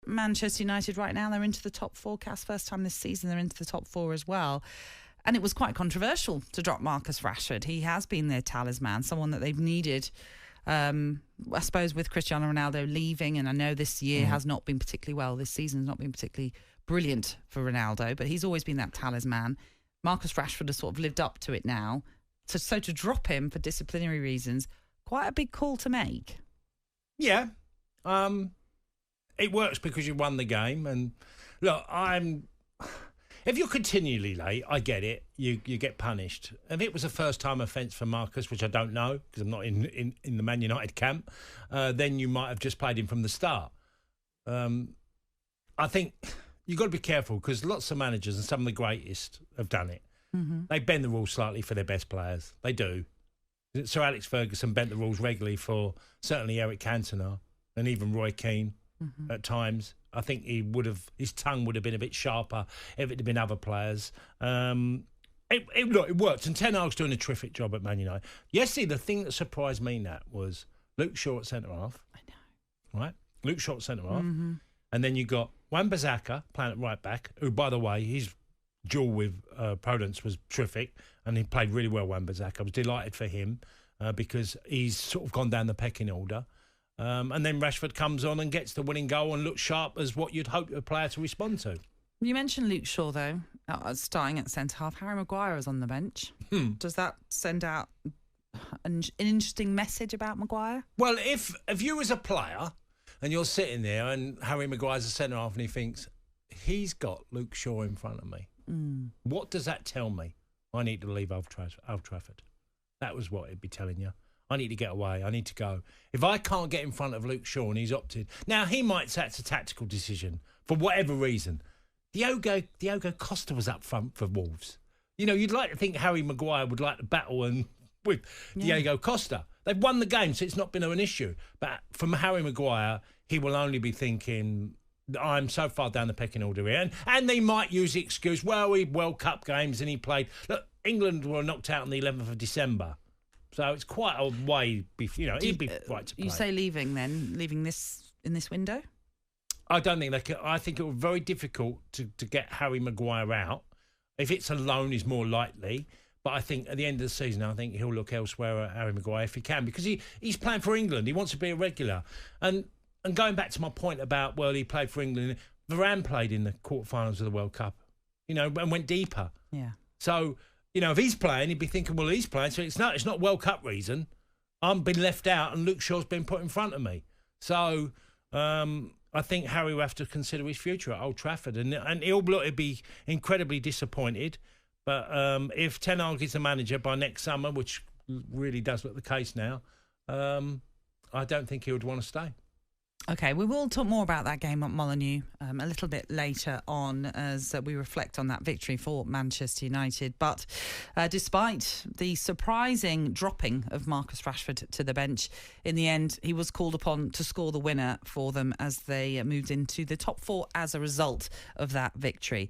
Manchester United right now. They're into the top four. Cass, first time this season they're into the top four as well. And it was quite controversial to drop Marcus Rashford. He has been their talisman, someone that they've needed, I suppose, with Cristiano Ronaldo leaving. And I know this year has not been particularly well. This season has not been particularly brilliant for Ronaldo, but he's always been that talisman. Marcus Rashford has sort of lived up to it now. So to drop him for disciplinary reasons, quite a big call to make. Yeah. It works because you won the game. And look, if you're continually late, I get it. You get punished. If it was a first-time offence for Marcus, which I don't know because I'm not in the Man United camp, then you might have just played him from the start. I think you've got to be careful because lots of managers, and some of the greatest, have done it. Mm-hmm. They bend the rules slightly for their best players. They do. Sir Alex Ferguson bent the rules regularly for certainly Eric Cantona and even Roy Keane at times. I think his tongue would have been a bit sharper if it had been other players. It worked, and Ten Hag's doing a terrific job at Man United. Yesterday, the thing that surprised me, Nat, was Luke Shaw at centre-half. I know. Right? Luke Shaw at centre-half. Mm-hmm. And then you got Wan-Bissaka playing at right-back, who, by the way, his duel with Podence was terrific, and he played really well, Wan-Bissaka. I was delighted for him because he's sort of gone down the pecking order. And then Rashford comes on and gets the winning goal and looks sharp as what you'd hope a player to respond to. You mentioned Luke Shaw, though, starting at centre-half. Harry Maguire is on the bench. Does that send out an interesting message about Maguire? Well, if you as a player and you're sitting there and Harry Maguire's a centre-half and he thinks, he's got Luke Shaw in front of me, what does that tell me? I need to leave Old Trafford. That was what it'd be telling you. I need to get away. I need to go. If I can't get in front of Luke Shaw and he's opted... Now, he might say it's a tactical decision for whatever reason. Diogo Costa was up front for Wolves. You know, you'd like to think Harry Maguire would like to battle with Diogo Costa. They've won the game, so it's not been an issue. But from Harry Maguire, he will only be thinking, I'm so far down the pecking order here. And they might use the excuse, well, he World Cup games and he played... Look, England were knocked out on the 11th of December. So it's quite a way, he'd be right to play. You say leaving this in this window? I don't think they can. I think it would be very difficult to get Harry Maguire out. If it's a loan, is more likely. But I think at the end of the season, I think he'll look elsewhere at Harry Maguire if he can, because he's playing for England. He wants to be a regular. And going back to my point about, he played for England. Varane played in the quarterfinals of the World Cup, and went deeper. Yeah. So... if he's playing, he'd be thinking, well, he's playing, so it's not World Cup reason. I'm been left out and Luke Shaw's been put in front of me. So I think Harry will have to consider his future at Old Trafford. And he'll be incredibly disappointed. But if Ten Hag is the manager by next summer, which really does look the case now, I don't think he would want to stay. OK, we will talk more about that game at Molineux a little bit later on as we reflect on that victory for Manchester United. But despite the surprising dropping of Marcus Rashford to the bench, in the end, he was called upon to score the winner for them as they moved into the top four as a result of that victory.